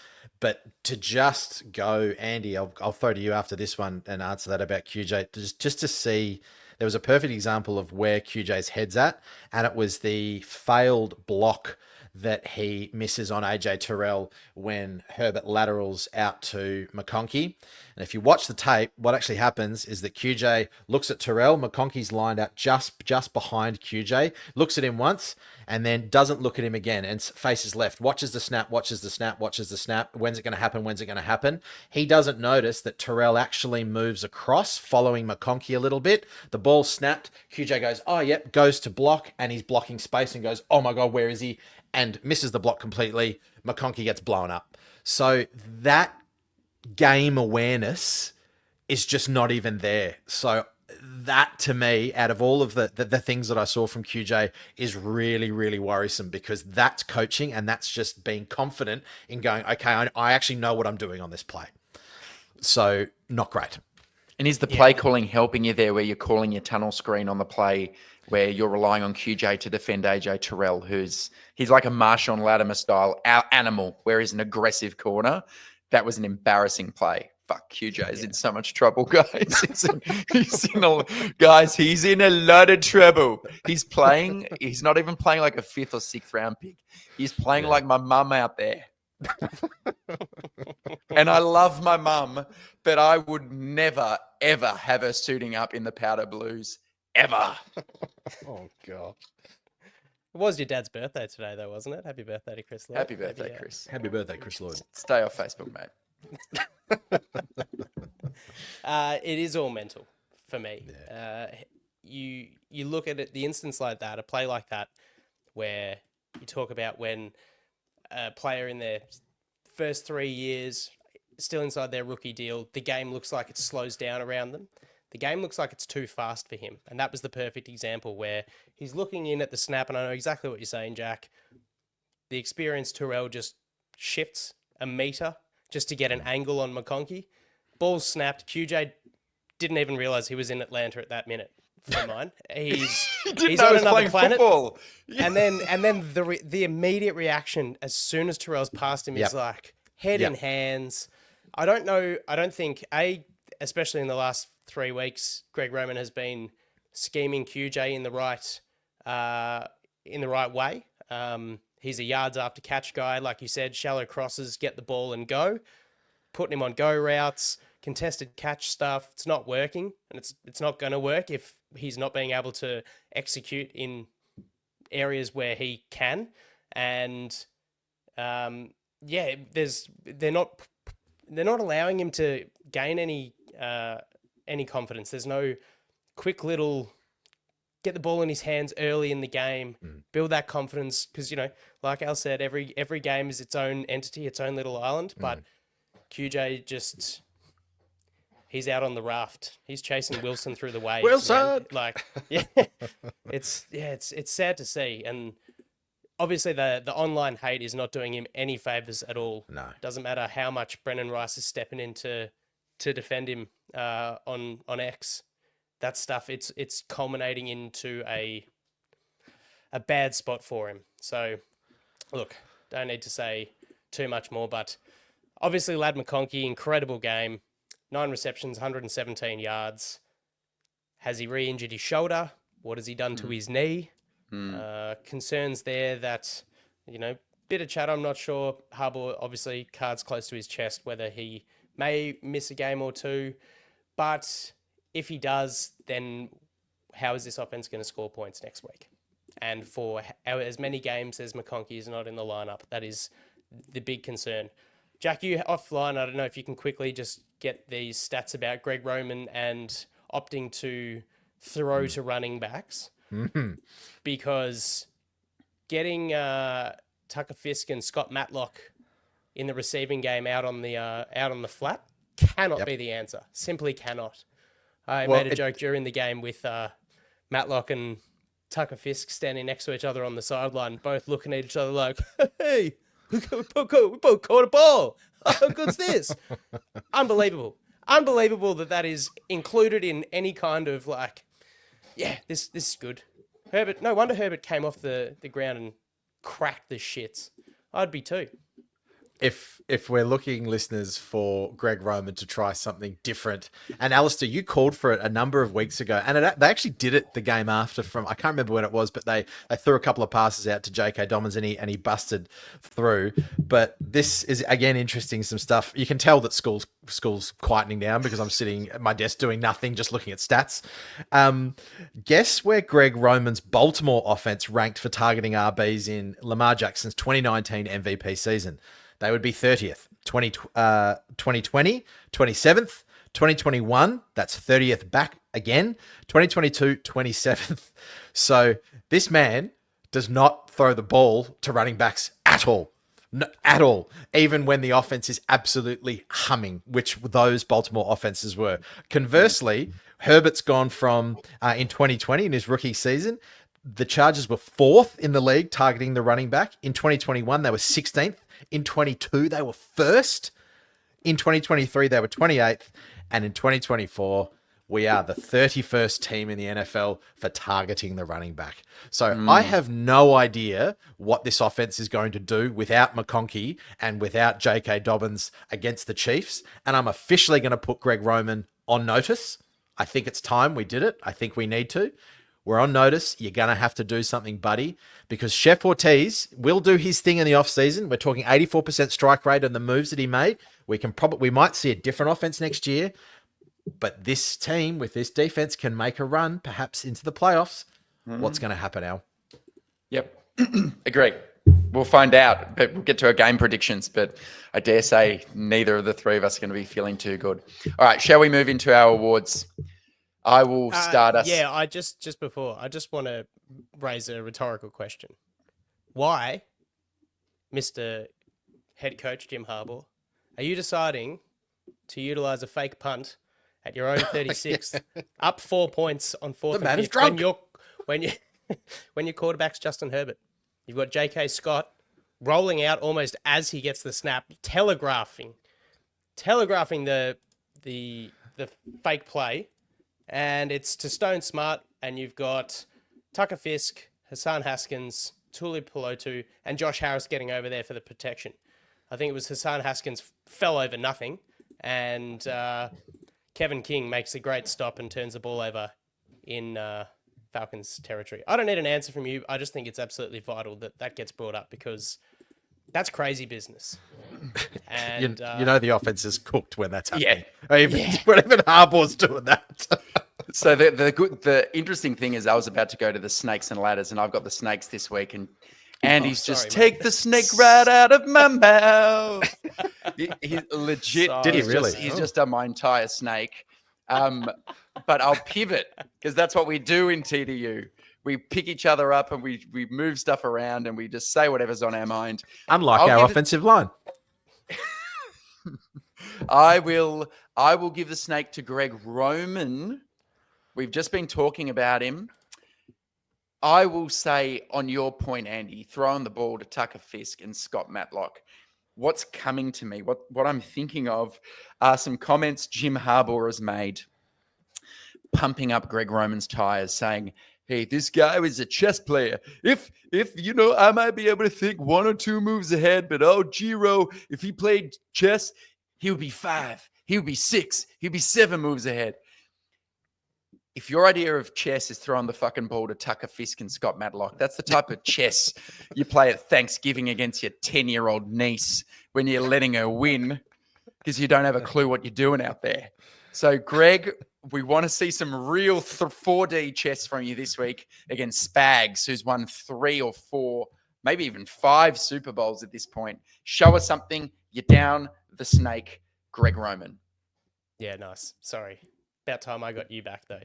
But to just go, Andy, I'll throw to you after this one and answer that about QJ. Just to see, there was a perfect example of where QJ's head's at, and it was the failed block that he misses on AJ Terrell when Herbert laterals out to McConkey. And if you watch the tape, what actually happens is that QJ looks at Terrell. McConkey's lined up just behind QJ, looks at him once, and then doesn't look at him again and faces left, watches the snap. When's it going to happen? He doesn't notice that Terrell actually moves across, following McConkey a little bit. The ball snapped. QJ goes, oh, yep, goes to block, and he's blocking space and goes, oh my God, where is he? And misses the block completely. McConkey gets blown up. So that game awareness is just not even there. So that, to me, out of all of the things that I saw from QJ, is really, really worrisome, because that's coaching, and that's just being confident in going, okay, I actually know what I'm doing on this play. So not great. And is the play calling helping you there, where you're calling your tunnel screen on the play, where you're relying on QJ to defend AJ Terrell, he's like a Marshawn Latimer style animal, where he's an aggressive corner? That was an embarrassing play. Fuck, QJ is in so much trouble, guys. He's in a lot of trouble. He's not even playing like a 5th or 6th round pick. He's playing like my mum out there. And I love my mum, but I would never, ever have her suiting up in the powder blues. Ever. Oh, God. It was your dad's birthday today, though, wasn't it? Happy birthday to Chris Lloyd. Happy birthday, Chris. Happy birthday, Chris Lloyd. Stay off Facebook, mate. It is all mental for me. Yeah. You look at it, the instance like that, a play like that, where you talk about when a player in their first 3 years, still inside their rookie deal, the game looks like it slows down around them. The game looks like it's too fast for him. And that was the perfect example, where he's looking in at the snap, and I know exactly what you're saying, Jack. The experienced Terrell just shifts a meter just to get an angle on McConkey. Ball snapped. QJ didn't even realize he was in Atlanta at that minute. For mine, he's on another planet. And then the immediate reaction as soon as Terrell's past him is like head in hands. I don't think especially in the last 3 weeks, Greg Roman has been scheming QJ in the right way. He's a yards after catch guy, like you said, shallow crosses, get the ball and go, putting him on go routes, contested catch stuff. It's not working, and it's not going to work if he's not being able to execute in areas where he can. And they're not allowing him to gain any confidence. There's no quick little get the ball in his hands early in the game, build that confidence, because like Al said, every game is its own entity, its own little island. But QJ just, he's out on the raft. He's chasing Wilson through the waves. Wilson, it's sad to see. And obviously the online hate is not doing him any favors at all. No, doesn't matter how much Brennan Rice is stepping in to defend him on X. That stuff, it's culminating into a bad spot for him. So, look, don't need to say too much more, but obviously Ladd McConkey, incredible game, 9 receptions, 117 yards. Has he re-injured his shoulder? What has he done to his knee? Concerns there that, bit of chat, I'm not sure. Harbour, obviously, cards close to his chest, whether he may miss a game or two. But if he does, then how is this offense going to score points next week? And for as many games as McConkey is not in the lineup, that is the big concern. Jack, you offline, I don't know if you can quickly just get these stats about Greg Roman and opting to throw to running backs. Because getting Tucker Fisk and Scott Matlock in the receiving game out on the flat cannot be the answer. Simply cannot. I made a joke during the game with Matlock and Tucker Fisk standing next to each other on the sideline, both looking at each other like, hey, We caught a ball. How good's this? Unbelievable. Unbelievable that is included in any kind of like, yeah, this is good. Herbert, no wonder Herbert came off the ground and cracked the shits. I'd be too. If we're looking, listeners, for Greg Roman to try something different, and Alistair, you called for it a number of weeks ago, and they actually did it the game after. I can't remember when it was, but they threw a couple of passes out to J.K. Dobbins, and he busted through. But this is again interesting. Some stuff you can tell that school's quietening down because I'm sitting at my desk doing nothing, just looking at stats. Guess where Greg Roman's Baltimore offense ranked for targeting RBs in Lamar Jackson's 2019 MVP season? They would be 30th, 2020, 27th, 2021. That's 30th back again, 2022, 27th. So this man does not throw the ball to running backs at all. No, at all. Even when the offense is absolutely humming, which those Baltimore offenses were. Conversely, Herbert's gone from, in 2020, in his rookie season, the Chargers were 4th in the league targeting the running back. In 2021, they were 16th. In 22, they were 1st. In 2023, they were 28th. And in 2024, we are the 31st team in the NFL for targeting the running back. So I have no idea what this offense is going to do without McConkey and without J.K. Dobbins against the Chiefs. And I'm officially going to put Greg Roman on notice. I think it's time we did it. I think we need to. We're on notice. You're going to have to do something, buddy, because Chef Ortiz will do his thing in the offseason. We're talking 84% strike rate on the moves that he made. We might see a different offense next year, but this team with this defense can make a run, perhaps into the playoffs. What's going to happen, Al? Yep. Agree. We'll find out, but we'll get to our game predictions, but I dare say neither of the three of us are going to be feeling too good. All right, shall we move into our awards? I will start us. Yeah, I just want to raise a rhetorical question. Why, Mr. Head Coach Jim Harbaugh, are you deciding to utilize a fake punt at your own 36th, up 4 points on 4th The man and is 5th, drunk. when your quarterback's Justin Herbert? You've got J.K. Scott rolling out almost as he gets the snap, telegraphing the fake play. And it's to Stone Smart, and you've got Tucker Fisk, Hassan Haskins, Tuli Pelotu, and Josh Harris getting over there for the protection. I think it was Hassan Haskins fell over nothing, and Kevin King makes a great stop and turns the ball over in Falcons territory. I don't need an answer from you. I just think it's absolutely vital that gets brought up because that's crazy business. And You know the offense is cooked when that's happening. Yeah. Even Harbaugh's doing that. So the interesting thing is I was about to go to the snakes and ladders, and I've got the snakes this week, and Andy's take the snake right out of my mouth. he legit. Sorry. Did he really? He's just done my entire snake. But I'll pivot because that's what we do in TDU. We pick each other up and we move stuff around and we just say whatever's on our mind. Unlike our offensive line. I will give the snake to Greg Roman. We've just been talking about him. I will say on your point, Andy, throwing the ball to Tucker Fisk and Scott Matlock. What's coming to me, what I'm thinking of are some comments Jim Harbaugh has made, pumping up Greg Roman's tires, saying, hey, this guy is a chess player. If I might be able to think 1 or 2 moves ahead, but Giro, if he played chess, he would be 5, he would be 6, he'd be 7 moves ahead. If your idea of chess is throwing the fucking ball to Tucker Fisk and Scott Matlock, that's the type of chess you play at Thanksgiving against your 10-year-old niece when you're letting her win because you don't have a clue what you're doing out there. So, Greg, we want to see some real 4D chess from you this week against Spags, who's won 3 or 4, maybe even 5 Super Bowls at this point. Show us something. You're down the snake, Greg Roman. Yeah, nice. Sorry. About time I got you back, though.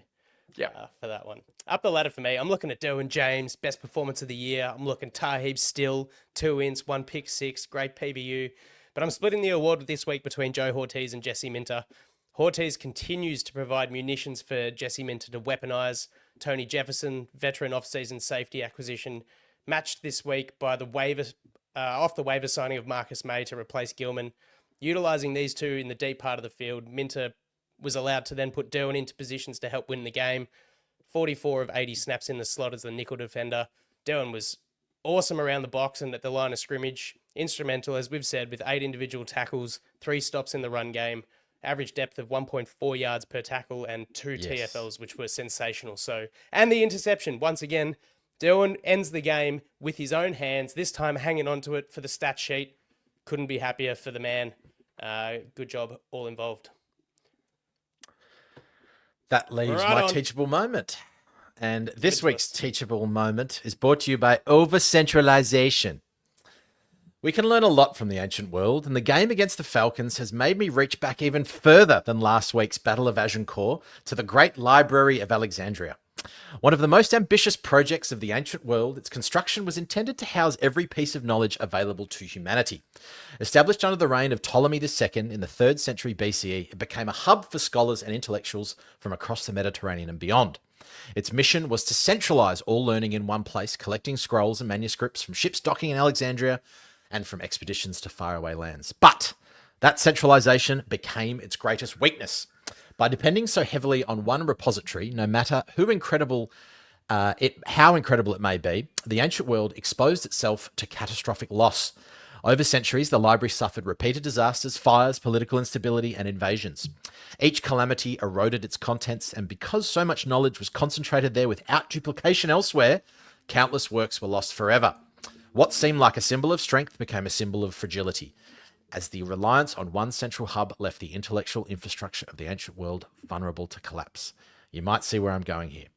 Yeah, for that one. Up the ladder for me, I'm looking at Derwin James, best performance of the year. I'm looking Tarheeb Still, 2 wins, 1 pick 6, great PBU. But I'm splitting the award this week between Joe Ortiz and Jesse Minter. Ortiz continues to provide munitions for Jesse Minter to weaponize. Tony Jefferson, veteran off-season safety acquisition, matched this week by the waiver off the waiver signing of Marcus May to replace Gilman. Utilising these two in the deep part of the field, Minter was allowed to then put Derwin into positions to help win the game. 44 of 80 snaps in the slot as the nickel defender. Derwin was awesome around the box and at the line of scrimmage. Instrumental, as we've said, with 8 individual tackles, 3 stops in the run game, average depth of 1.4 yards per tackle, and 2 TFLs, which were sensational. So, and the interception, once again, Derwin ends the game with his own hands, this time hanging onto it for the stat sheet. Couldn't be happier for the man. Good job, all involved. That leaves my teachable moment. And this week's teachable moment is brought to you by over-centralization. We can learn a lot from the ancient world, and the game against the Falcons has made me reach back even further than last week's Battle of Agincourt to the Great Library of Alexandria. One of the most ambitious projects of the ancient world, its construction was intended to house every piece of knowledge available to humanity. Established under the reign of Ptolemy II in the 3rd century BCE, it became a hub for scholars and intellectuals from across the Mediterranean and beyond. Its mission was to centralize all learning in one place, collecting scrolls and manuscripts from ships docking in Alexandria and from expeditions to faraway lands. But that centralization became its greatest weakness. By depending so heavily on one repository, no matter how incredible it may be, the ancient world exposed itself to catastrophic loss. Over centuries, the library suffered repeated disasters, fires, political instability, and invasions. Each calamity eroded its contents, and because so much knowledge was concentrated there without duplication elsewhere, countless works were lost forever. What seemed like a symbol of strength became a symbol of fragility, as the reliance on one central hub left the intellectual infrastructure of the ancient world vulnerable to collapse. You might see where I'm going here.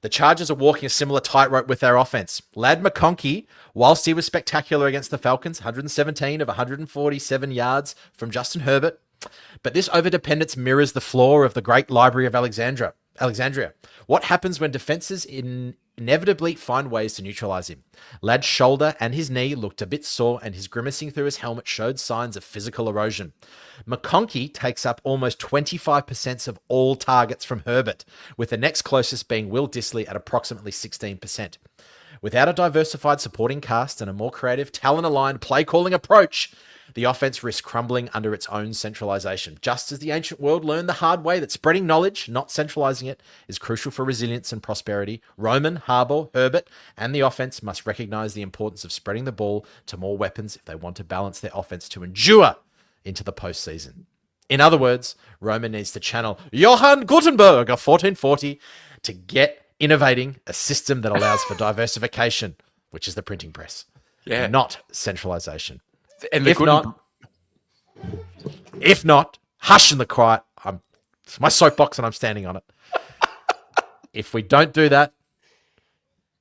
The Chargers are walking a similar tightrope with their offense. Ladd McConkey, whilst he was spectacular against the Falcons, 117 of 147 yards from Justin Herbert, but this overdependence mirrors the flaw of the Great Library of Alexandria. What happens when defenses inevitably find ways to neutralize him? Ladd's shoulder and his knee looked a bit sore, and his grimacing through his helmet showed signs of physical erosion. McConkey takes up almost 25% of all targets from Herbert, with the next closest being Will Dissly at approximately 16%. Without a diversified supporting cast and a more creative, talent-aligned play-calling approach, the offense risks crumbling under its own centralization. Just as the ancient world learned the hard way that spreading knowledge, not centralizing it, is crucial for resilience and prosperity, Roman, Harbaugh, Herbert, and the offense must recognize the importance of spreading the ball to more weapons if they want to balance their offense to endure into the postseason. In other words, Roman needs to channel Johann Gutenberg of 1440 to get innovating a system that allows for diversification, which is the printing press, not centralization. And If not, hush in the quiet. It's my soapbox and I'm standing on it. If we don't do that,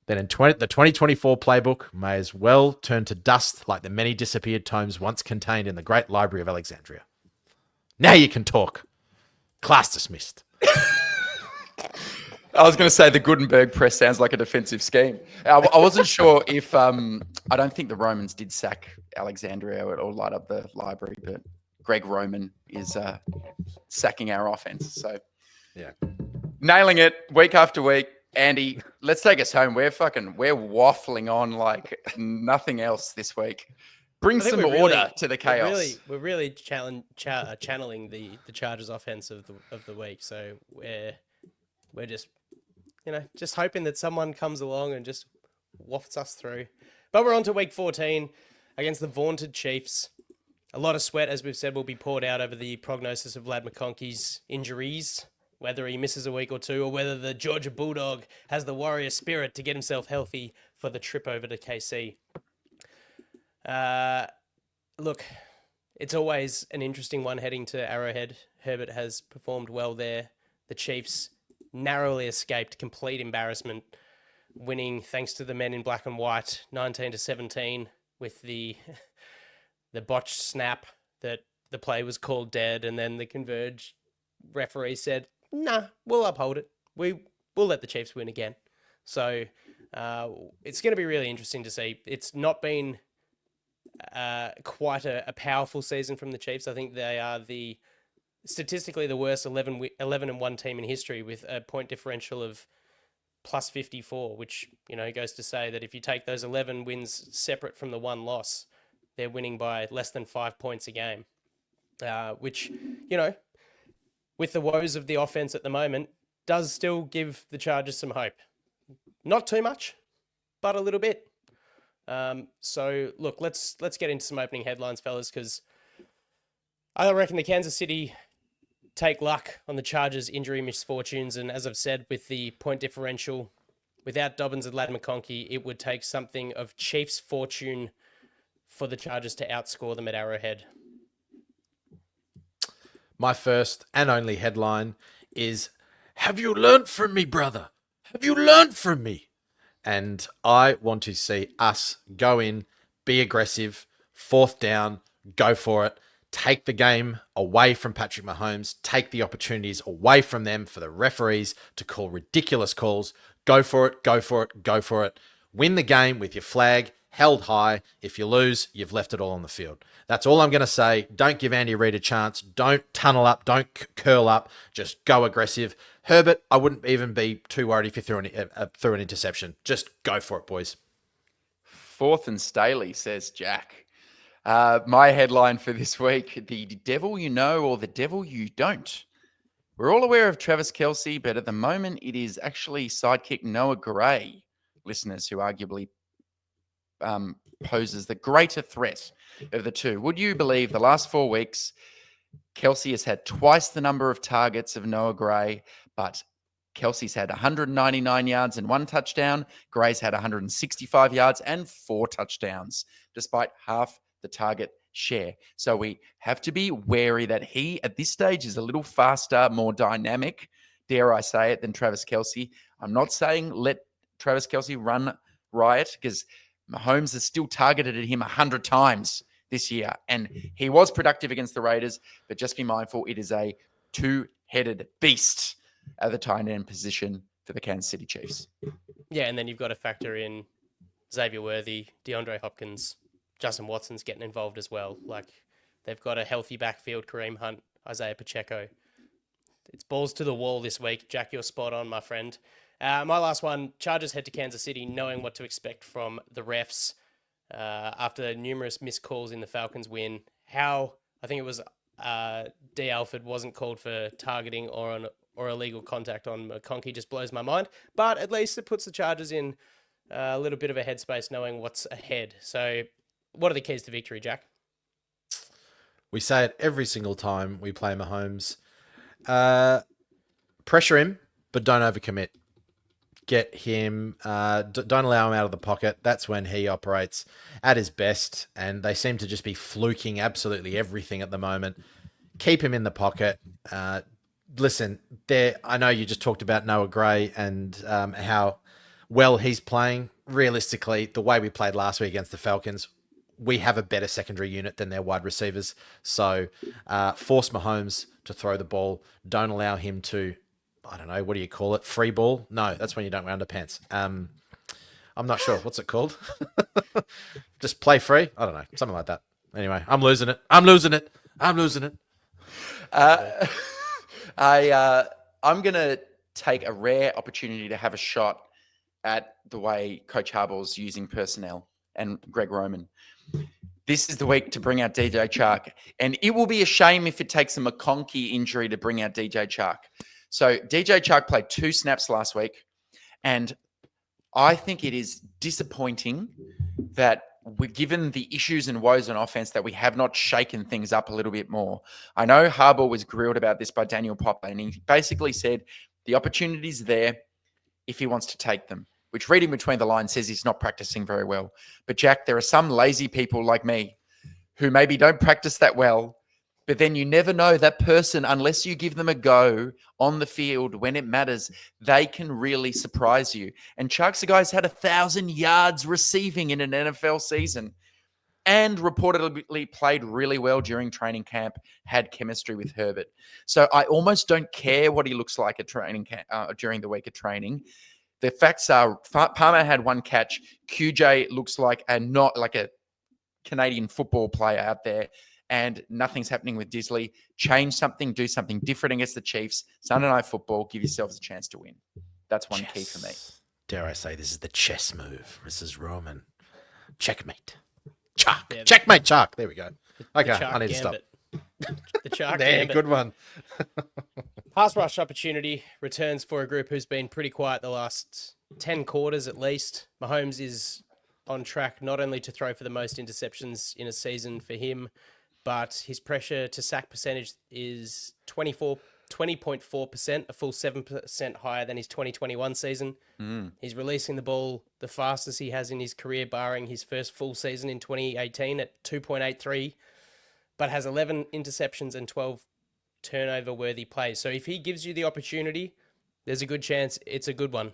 then the 2024 playbook may as well turn to dust like the many disappeared tomes once contained in the Great Library of Alexandria. Now you can talk. Class dismissed. I was going to say the Gutenberg press sounds like a defensive scheme. I wasn't sure if I don't think the Romans did sack Alexandria or light up the library, but Greg Roman is sacking our offense. So, yeah, nailing it week after week. Andy, let's take us home. We're waffling on like nothing else this week. Bring some order to the chaos. We're really channeling the Chargers offense of the week. So we're just just hoping that someone comes along and just wafts us through. But we're on to week 14 against the vaunted Chiefs. A lot of sweat, as we've said, will be poured out over the prognosis of Ladd McConkey's injuries, whether he misses a week or two, or whether the Georgia Bulldog has the warrior spirit to get himself healthy for the trip over to KC. Look, it's always an interesting one heading to Arrowhead. Herbert has performed well there. The Chiefs narrowly escaped complete embarrassment, winning thanks to the men in black and white, 19-17, with the botched snap that the play was called dead, and then the Converge referee said, "Nah, we'll uphold it. We'll let the Chiefs win again." So it's going to be really interesting to see. It's not been quite a powerful season from the Chiefs. I think they are statistically the worst 11-1 team in history, with a point differential of plus 54, which, goes to say that if you take those 11 wins separate from the one loss, they're winning by less than 5 points a game, which, with the woes of the offense at the moment, does still give the Chargers some hope. Not too much, but a little bit. So look, let's get into some opening headlines, fellas, because I reckon the Kansas City take luck on the Chargers' injury misfortunes. And as I've said, with the point differential, without Dobbins and Ladd McConkey, it would take something of Chiefs' fortune for the Chargers to outscore them at Arrowhead. My first and only headline is, have you learnt from me, brother? Have you learnt from me? And I want to see us go in, be aggressive, fourth down, go for it, take the game away from Patrick Mahomes, take the opportunities away from them for the referees to call ridiculous calls. Go for it, go for it, go for it. Win the game with your flag held high. If you lose, you've left it all on the field. That's all I'm going to say. Don't give Andy Reid a chance. Don't tunnel up. Don't curl up. Just go aggressive. Herbert, I wouldn't even be too worried if you threw an interception. Just go for it, boys. Fourth and Staley, says Jack. My headline for this week, the devil you know or the devil you don't. We're all aware of Travis Kelce, but at the moment it is actually sidekick Noah Gray, listeners, who arguably poses the greater threat of the two. Would you believe the last 4 weeks, Kelce has had twice the number of targets of Noah Gray, but Kelce's had 199 yards and 1 touchdown. Gray's had 165 yards and 4 touchdowns, despite half the target share. So we have to be wary that he, at this stage, is a little faster, more dynamic, dare I say it, than Travis Kelce. I'm not saying let Travis Kelce run riot, because Mahomes has still targeted at him 100 times this year, and he was productive against the Raiders, but just be mindful, it is a two-headed beast at the tight end position for the Kansas City Chiefs. Yeah, and then you've got to factor in Xavier Worthy, DeAndre Hopkins, Justin Watson's getting involved as well. Like, they've got a healthy backfield, Kareem Hunt, Isaiah Pacheco. It's balls to the wall this week. Jack, you're spot on, my friend. My last one, Chargers head to Kansas City knowing what to expect from the refs after numerous missed calls in the Falcons win. I think it was D. Alford wasn't called for targeting or illegal contact on McConkey just blows my mind. But at least it puts the Chargers in a little bit of a headspace knowing what's ahead. So what are the keys to victory, Jack? We say it every single time we play Mahomes. Pressure him, but don't overcommit. Get him, don't allow him out of the pocket. That's when he operates at his best, and they seem to just be fluking absolutely everything at the moment. Keep him in the pocket. Listen, I know you just talked about Noah Gray and how well he's playing. Realistically, the way we played last week against the Falcons, we have a better secondary unit than their wide receivers. So force Mahomes to throw the ball. Don't allow him to, I don't know, what do you call it? Free ball? No, that's when you don't wear underpants. I'm not sure. What's it called? Just play free? I don't know. Something like that. Anyway, I'm losing it. I'm losing it. I'm going to take a rare opportunity to have a shot at the way Coach Harbaugh's using personnel and Greg Roman. This is the week to bring out DJ Chark. And it will be a shame if it takes a McConkey injury to bring out DJ Chark. So DJ Chark played 2 snaps last week. And I think it is disappointing that given the issues and woes on offense, that we have not shaken things up a little bit more. I know Harbaugh was grilled about this by Daniel Popper, and he basically said the opportunity's there if he wants to take them, which reading between the lines says he's not practicing very well. But Jack, there are some lazy people like me who maybe don't practice that well, but then you never know that person, unless you give them a go on the field when it matters, they can really surprise you. And Chark's a guy's had 1,000 yards receiving in an NFL season and reportedly played really well during training camp, had chemistry with Herbert. So I almost don't care what he looks like at training camp, during the week of training. The facts are Palmer had 1 catch. QJ looks like not like a Canadian football player out there, and nothing's happening with Disley. Change something, do something different against the Chiefs. Sunday Night Football, give yourselves a chance to win. That's one key for me. Dare I say this is the chess move. This is Roman. Checkmate. Chalk. Yeah, Checkmate, chalk. There we go. Okay, Shark I need to stop. Gambit. The Shark There, Gambit. good one. Pass rush opportunity returns for a group who's been pretty quiet the last 10 quarters at least. Mahomes is on track not only to throw for the most interceptions in a season for him, but his pressure to sack percentage is 20.4%, a full 7% higher than his 2021 season. He's releasing the ball the fastest he has in his career, barring his first full season in 2018 at 2.83, but has 11 interceptions and 12 turnover-worthy plays. So if he gives you the opportunity, there's a good chance it's a good one.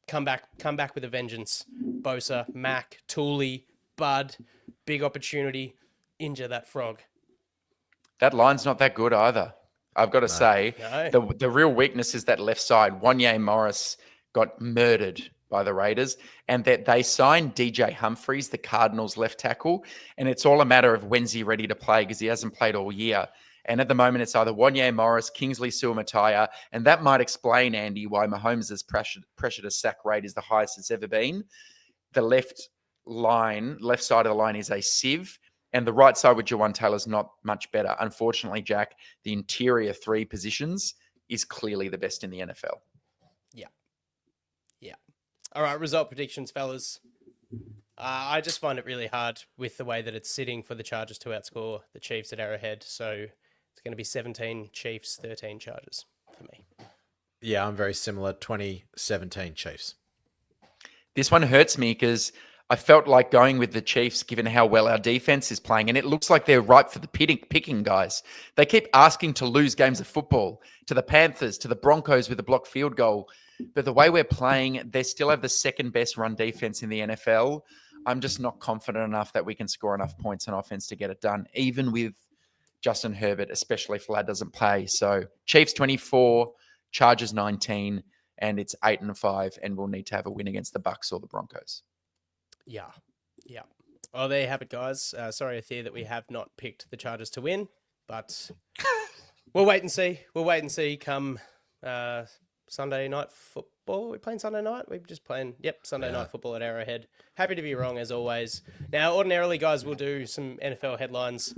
Come back with a vengeance. Bosa, Mac, Tooley, Bud, big opportunity. Injure that frog. That line's not that good either. I've got to say, the real weakness is that left side. Wanye Morris got murdered by the Raiders, and that they signed DJ Humphries, the Cardinals left tackle, and it's all a matter of when's he ready to play because he hasn't played all year. And at the moment, it's either Wanye Morris, Kingsley Suamataia, and that might explain, Andy, why Mahomes' pressure to sack rate is the highest it's ever been. The left side of the line is a sieve, and the right side with Jawan Taylor's not much better. Unfortunately, Jack, the interior three positions is clearly the best in the NFL. Yeah. All right, result predictions, fellas. I just find it really hard with the way that it's sitting for the Chargers to outscore the Chiefs at Arrowhead. So it's going to be 17 Chiefs, 13 Chargers for me. Yeah, I'm very similar. 2017 Chiefs. This one hurts me because I felt like going with the Chiefs given how well our defense is playing, and it looks like they're ripe for the picking, guys. They keep asking to lose games of football to the Panthers, to the Broncos with a blocked field goal. But the way we're playing, they still have the second best run defense in the NFL. I'm just not confident enough that we can score enough points on offense to get it done, even with Justin Herbert, especially if Ladd doesn't play. So Chiefs 24, Chargers 19, and it's 8-5, and we'll need to have a win against the Bucs or the Broncos. Yeah. Well, there you have it, guys. Sorry, Athea, that we have not picked the Chargers to win, but we'll wait and see. Come Sunday night football. We're playing Sunday night? We're just playing, Sunday night football at Arrowhead. Happy to be wrong, as always. Now, ordinarily, guys, we'll do some NFL headlines.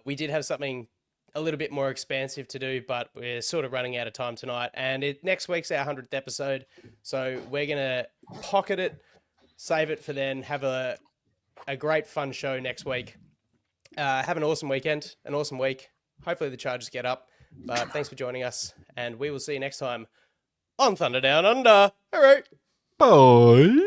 We did have something a little bit more expansive to do, but we're sort of running out of time tonight. And next week's our 100th episode, so we're going to pocket it, save it for then, have a great fun show next week. Have an awesome weekend, an awesome week. Hopefully the Chargers get up. But thanks for joining us, and we will see you next time on Thunder Down Under. All right. Bye.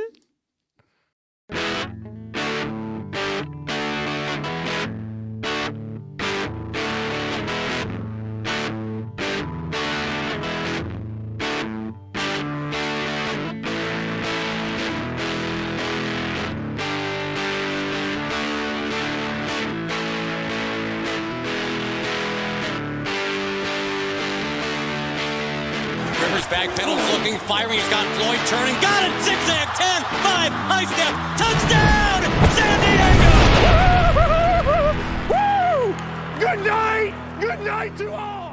Back pedals looking, firing. He's got Floyd turning. Got it! Zigzag, 10, 5, high step, touchdown! San Diego! Woo! Good night! Good night to all!